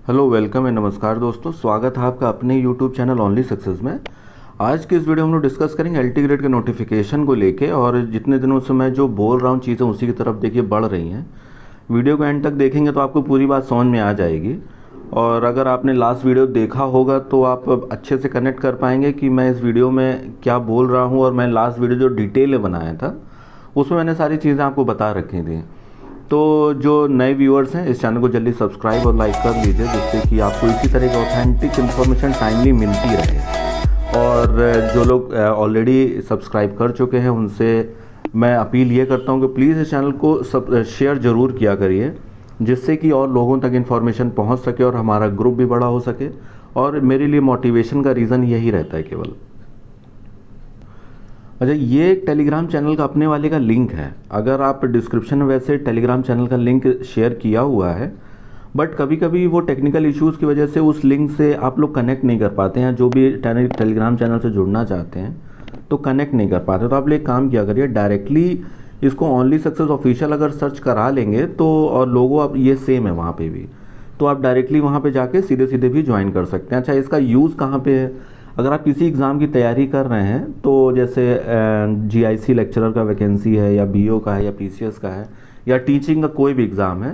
Hello, welcome and नमस्कार दोस्तों। स्वागत है आपका अपने यूट्यूब चैनल ओनली सक्सेस में। आज के इस वीडियो में हम लोग डिस्कस करेंगे एलटी ग्रेड के नोटिफिकेशन को लेके, और जितने दिनों से मैं जो बोल रहा हूँ चीज़ें उसी की तरफ देखिए बढ़ रही हैं। वीडियो को एंड तक देखेंगे तो आपको पूरी बात समझ में आ जाएगी, और अगर आपने लास्ट वीडियो देखा होगा तो आप अच्छे से कनेक्ट कर पाएंगे कि मैं इस वीडियो में क्या बोल रहा हूँ। और मैं लास्ट वीडियो जो डिटेल में बनाया था उसमें मैंने सारी चीज़ें आपको बता रखी थी। तो जो नए व्यूअर्स हैं इस चैनल को जल्दी सब्सक्राइब और लाइक कर लीजिए, जिससे कि आपको इसी तरह की ऑथेंटिक इन्फॉर्मेशन टाइमली मिलती रहे। और जो लोग ऑलरेडी सब्सक्राइब कर चुके हैं उनसे मैं अपील ये करता हूँ कि प्लीज़ इस चैनल को शेयर ज़रूर किया करिए, जिससे कि और लोगों तक इन्फॉर्मेशन पहुँच सके और हमारा ग्रुप भी बड़ा हो सके। और मेरे लिए मोटिवेशन का रीज़न यही रहता है केवल। अच्छा, ये टेलीग्राम चैनल का अपने वाले का लिंक है। अगर आप डिस्क्रिप्शन में वैसे टेलीग्राम चैनल का लिंक शेयर किया हुआ है, बट कभी कभी वो टेक्निकल इश्यूज़ की वजह से उस लिंक से आप लोग कनेक्ट नहीं कर पाते हैं। जो भी टेलीग्राम चैनल से जुड़ना चाहते हैं तो कनेक्ट नहीं कर पाते। तो आप लोग एक काम किया करिए, डायरेक्टली इसको ओनली सक्सेस ऑफिशियल अगर सर्च करा लेंगे तो, और लोगो आप ये सेम है वहाँ पर भी, तो आप डायरेक्टली वहाँ पर जाके सीधे सीधे भी ज्वाइन कर सकते हैं। अच्छा, इसका यूज़ कहाँ पर है? अगर आप किसी एग्ज़ाम की तैयारी कर रहे हैं तो जैसे जीआईसी लेक्चरर का वैकेंसी है, या बीओ का है, या पीसीएस का है, या टीचिंग का कोई भी एग्ज़ाम है,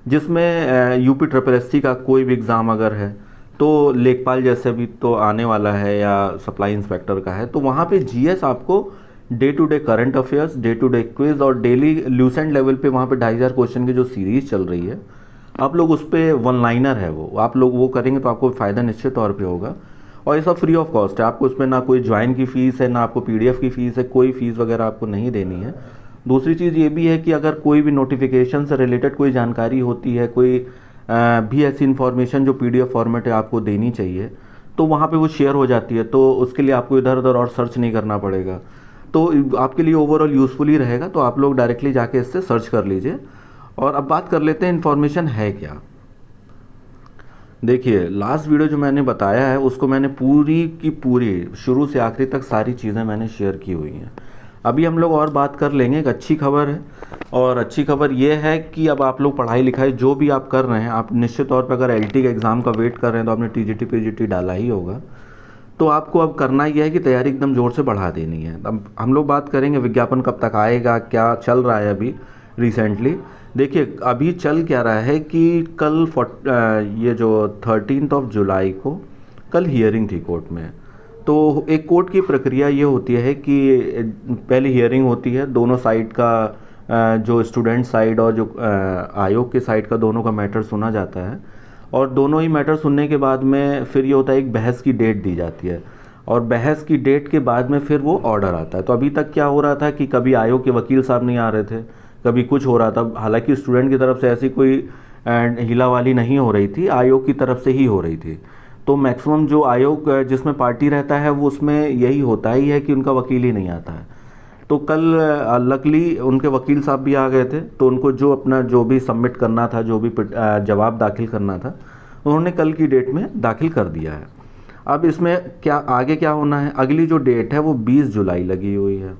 जिसमें यूपी ट्रिपल एससी का कोई भी एग्ज़ाम अगर है, तो लेखपाल जैसे भी तो आने वाला है, या सप्लाई इंस्पेक्टर का है, तो वहाँ पे जीएस आपको day to day current affairs, day to day quiz और डेली ल्यूसेंट लेवल पे वहाँ पे 2500 क्वेश्चन की जो सीरीज़ चल रही है, आप लोग उस पर वन लाइनर है वो आप लोग वो करेंगे तो आपको फ़ायदा निश्चित तौर पर होगा। और ये सब फ्री ऑफ कॉस्ट है, आपको उसमें ना कोई ज्वाइन की फ़ीस है, ना आपको पीडीएफ की फ़ीस है, कोई फ़ीस वगैरह आपको नहीं देनी है। दूसरी चीज़ ये भी है कि अगर कोई भी नोटिफिकेशन से रिलेटेड कोई जानकारी होती है, कोई भी ऐसी इन्फॉर्मेशन जो पीडीएफ फॉर्मेट है आपको देनी चाहिए, तो वहाँ पे वो शेयर हो जाती है। तो उसके लिए आपको इधर उधर और सर्च नहीं करना पड़ेगा, तो आपके लिए ओवरऑल यूज़फुल ही रहेगा। तो आप लोग डायरेक्टली जाके इससे सर्च कर लीजिए। और अब बात कर लेते हैं इन्फॉर्मेशन है क्या। देखिए, लास्ट वीडियो जो मैंने बताया है उसको मैंने पूरी की पूरी शुरू से आखिरी तक सारी चीज़ें मैंने शेयर की हुई हैं। अभी हम लोग और बात कर लेंगे। एक अच्छी खबर है, और अच्छी खबर ये है कि अब आप लोग पढ़ाई लिखाई जो भी आप कर रहे हैं, आप निश्चित तौर पर अगर एलटी के एग्ज़ाम का वेट कर रहे हैं तो आपने टीजीटी पीजीटी डाला ही होगा, तो आपको अब करना यह है कि तैयारी एकदम ज़ोर से बढ़ा देनी है। अब हम लोग बात करेंगे विज्ञापन कब तक आएगा, क्या चल रहा है अभी रिसेंटली। देखिए, अभी चल क्या रहा है कि कल ये जो 13 जुलाई को कल हियरिंग थी कोर्ट में। तो एक कोर्ट की प्रक्रिया ये होती है कि पहले हियरिंग होती है, दोनों साइड का जो स्टूडेंट साइड और जो आयोग के साइड का दोनों का मैटर सुना जाता है, और दोनों ही मैटर सुनने के बाद में फिर ये होता है एक बहस की डेट दी जाती है, और बहस की डेट के बाद में फिर वो ऑर्डर आता है। तो अभी तक क्या हो रहा था कि कभी आयोग के वकील साहब नहीं आ रहे थे, कभी कुछ हो रहा था। हालांकि स्टूडेंट की तरफ से ऐसी कोई हिला वाली नहीं हो रही थी, आयोग की तरफ से ही हो रही थी। तो मैक्सिमम जो आयोग जिसमें पार्टी रहता है वो उसमें यही होता ही है कि उनका वकील ही नहीं आता है। तो कल लकली उनके वकील साहब भी आ गए थे, तो उनको जो अपना जो भी सबमिट करना था, जो भी जवाब दाखिल करना था, उन्होंने कल की डेट में दाखिल कर दिया है। अब इसमें क्या आगे क्या होना है, अगली जो डेट है वो 20 जुलाई लगी हुई है।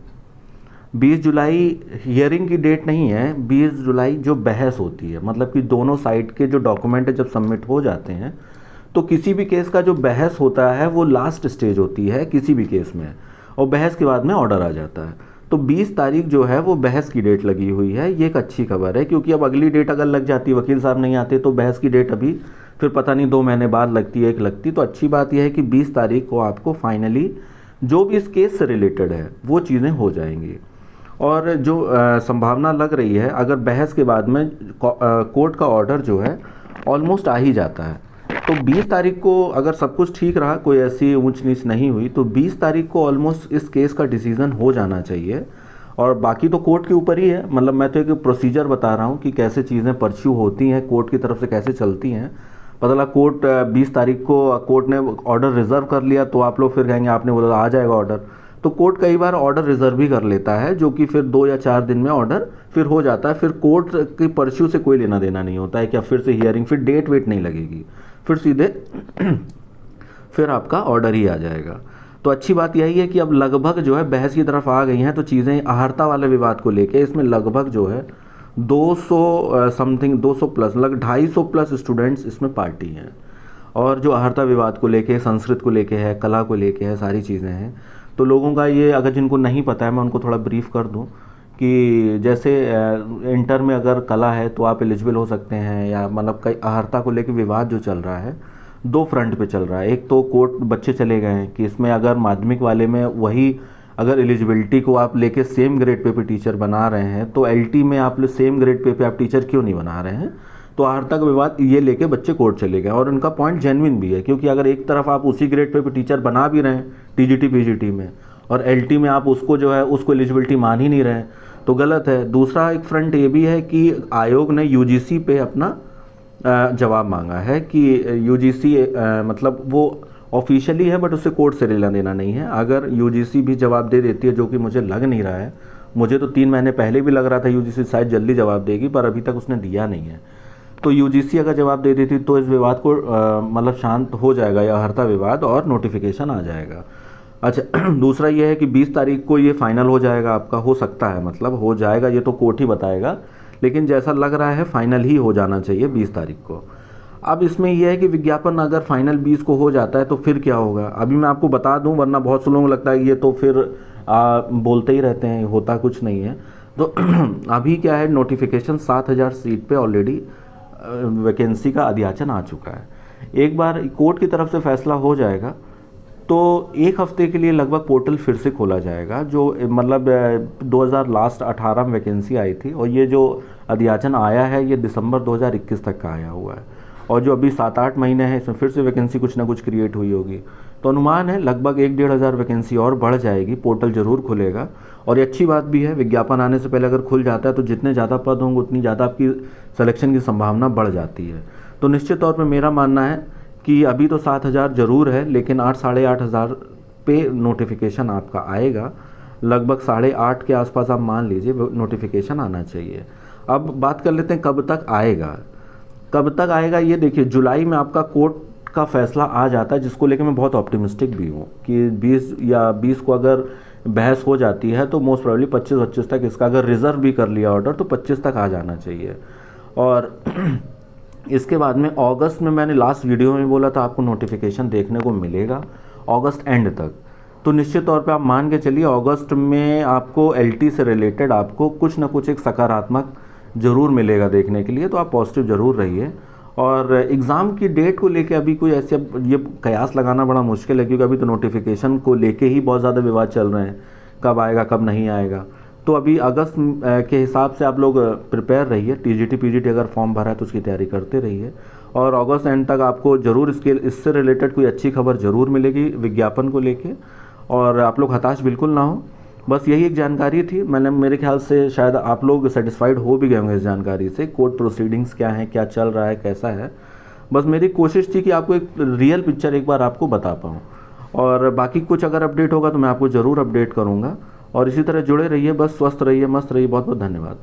20 जुलाई हियरिंग की डेट नहीं है, 20 जुलाई जो बहस होती है, मतलब कि दोनों साइड के जो डॉक्यूमेंट जब सबमिट हो जाते हैं, तो किसी भी केस का जो बहस होता है वो लास्ट स्टेज होती है किसी भी केस में, और बहस के बाद में ऑर्डर आ जाता है। तो 20 तारीख जो है वो बहस की डेट लगी हुई है। ये एक अच्छी खबर है, क्योंकि अब अगली डेट अगर लग जाती, वकील साहब नहीं आते, तो बहस की डेट अभी फिर पता नहीं 2 महीने बाद लगती है, एक लगती। तो अच्छी बात यह है कि 20 तारीख को आपको फाइनली जो भी इस केस से रिलेटेड है वो चीज़ें हो जाएंगी। और जो संभावना लग रही है, अगर बहस के बाद में कोर्ट का ऑर्डर जो है ऑलमोस्ट आ ही जाता है, तो 20 तारीख को अगर सब कुछ ठीक रहा, कोई ऐसी ऊंच नीच नहीं हुई, तो 20 तारीख को ऑलमोस्ट इस केस का डिसीज़न हो जाना चाहिए। और बाकी तो कोर्ट के ऊपर ही है, मतलब मैं तो एक प्रोसीजर बता रहा हूँ कि कैसे चीज़ें परस्यू होती हैं, कोर्ट की तरफ से कैसे चलती हैं। पता लगा कोर्ट 20 तारीख को कोर्ट ने ऑर्डर रिजर्व कर लिया, तो आप लोग फिर कहेंगे आपने बोला आ जाएगा ऑर्डर। तो कोर्ट कई बार ऑर्डर रिजर्व भी कर लेता है, जो कि फिर 2 या 4 दिन में ऑर्डर फिर हो जाता है। फिर कोर्ट की परस्यू से कोई लेना देना नहीं होता है कि फिर से हियरिंग, फिर डेट वेट नहीं लगेगी, फिर सीधे फिर आपका ऑर्डर ही आ जाएगा। तो अच्छी बात यही है कि अब लगभग जो है बहस की तरफ आ गई हैं, तो चीज़ें आहर्ता वाले विवाद को लेके इसमें लगभग जो है 200 समथिंग 200 प्लस लगभग 250 प्लस स्टूडेंट्स इसमें पार्टी हैं। और जो अहर्ता विवाद को लेके, संस्कृत को लेके है, कला को लेके है, सारी चीज़ें हैं। तो लोगों का ये, अगर जिनको नहीं पता है मैं उनको थोड़ा ब्रीफ कर दूं कि जैसे इंटर में अगर कला है तो आप एलिजिबल हो सकते हैं, या मतलब कई अहर्ता को लेके विवाद जो चल रहा है दो फ्रंट पे चल रहा है। एक तो कोर्ट बच्चे चले गए हैं कि इसमें अगर माध्यमिक वाले में वही अगर एलिजिबिलिटी को आप लेके सेम ग्रेड पे टीचर बना रहे हैं तो एलटी में आप सेम ग्रेड पे आप टीचर क्यों नहीं बना रहे हैं। तो अहर्ता का विवाद ये लेके बच्चे कोर्ट चले गए, और उनका पॉइंट जेन्युइन भी है, क्योंकि अगर एक तरफ आप उसी ग्रेड पे टीचर बना भी रहे हैं टीजीटी पीजीटी में, और एलटी में आप उसको जो है उसको एलिजिबिलिटी मान ही नहीं रहे हैं, तो गलत है। दूसरा एक फ्रंट ये भी है कि आयोग ने यूजीसी पे अपना जवाब मांगा है कि यूजीसी मतलब वो ऑफिशियली है बट उससे कोर्ट से लेना देना नहीं है। अगर यूजीसी भी जवाब दे देती है, जो कि मुझे लग नहीं रहा है, मुझे तो 3 महीने पहले भी लग रहा था यूजीसी शायद जल्दी जवाब देगी, पर अभी तक उसने दिया नहीं है। तो यूजीसी अगर जवाब दे देती तो इस विवाद को मतलब शांत हो जाएगा, या अहर्ता विवाद, और नोटिफिकेशन आ जाएगा। अच्छा दूसरा ये है कि 20 तारीख को ये फाइनल हो जाएगा आपका, हो सकता है, मतलब हो जाएगा ये तो कोर्ट ही बताएगा, लेकिन जैसा लग रहा है फाइनल ही हो जाना चाहिए 20 तारीख को। अब इसमें यह है कि विज्ञापन अगर फाइनल 20 को हो जाता है तो फिर क्या होगा, अभी मैं आपको बता दूं, वरना बहुत से लोगों को लगता है ये तो फिर बोलते ही रहते हैं, होता कुछ नहीं है। तो अभी क्या है, नोटिफिकेशन 7000 सीट पे ऑलरेडी वैकेंसी का अध्याचन आ चुका है। एक बार कोर्ट की तरफ से फैसला हो जाएगा तो 1 हफ्ते के लिए लगभग पोर्टल फिर से खोला जाएगा, जो मतलब 2018 में वैकेंसी आई थी, और ये जो अध्याचन आया है ये दिसंबर 2021 तक का आया हुआ है, और जो अभी 7-8 महीने हैं इसमें फिर से वैकेंसी कुछ ना कुछ क्रिएट हुई होगी। तो अनुमान है लगभग 1-1.5 हज़ार वैकेंसी और बढ़ जाएगी, पोर्टल ज़रूर खुलेगा। और ये अच्छी बात भी है, विज्ञापन आने से पहले अगर खुल जाता है तो जितने ज़्यादा पद होंगे उतनी ज़्यादा आपकी सिलेक्शन की संभावना बढ़ जाती है। तो निश्चित तौर पर मेरा मानना है कि अभी तो 7000 ज़रूर है, लेकिन 8-8.5 हज़ार पे नोटिफिकेशन आपका आएगा, लगभग 8.5 के आसपास आप मान लीजिए नोटिफिकेशन आना चाहिए। अब बात कर लेते हैं कब तक आएगा। कब तक आएगा ये देखिए, जुलाई में आपका कोर्ट का फैसला आ जाता है, जिसको लेकर मैं बहुत ऑप्टिमिस्टिक भी हूँ कि 20 को अगर बहस हो जाती है तो मोस्ट प्रोबेबली 25 तक इसका अगर रिजर्व भी कर लिया ऑर्डर तो 25 तक आ जाना चाहिए। और इसके बाद में अगस्त में, मैंने लास्ट वीडियो में बोला था आपको नोटिफिकेशन देखने को मिलेगा अगस्त एंड तक। तो निश्चित तौर पे आप मान के चलिए अगस्त में आपको एलटी से रिलेटेड आपको कुछ ना कुछ एक सकारात्मक ज़रूर मिलेगा देखने के लिए, तो आप पॉजिटिव ज़रूर रहिए। और एग्ज़ाम की डेट को लेके अभी कोई ऐसे ये कयास लगाना बड़ा मुश्किल है, क्योंकि अभी तो नोटिफिकेशन को लेके ही बहुत ज़्यादा विवाद चल रहे हैं, कब आएगा कब नहीं आएगा। तो अभी अगस्त के हिसाब से आप लोग प्रिपेयर रहिए, टीजीटी पीजीटी अगर फॉर्म भरा है तो उसकी तैयारी करते रहिए, और अगस्त एंड तक आपको ज़रूर इससे रिलेटेड कोई अच्छी खबर ज़रूर मिलेगी विज्ञापन को लेके, और आप लोग हताश बिल्कुल ना हो। बस यही एक जानकारी थी, मेरे ख्याल से शायद आप लोग सेटिस्फाइड हो भी गए होंगे इस जानकारी से, कोर्ट प्रोसीडिंग्स क्या हैं, क्या चल रहा है, कैसा है। बस मेरी कोशिश थी कि आपको एक रियल पिक्चर एक बार आपको बता पाऊँ, और बाकी कुछ अगर अपडेट होगा तो मैं आपको ज़रूर अपडेट करूँगा। और इसी तरह जुड़े रहिए, बस स्वस्थ रहिए, मस्त रहिए। बहुत बहुत धन्यवाद।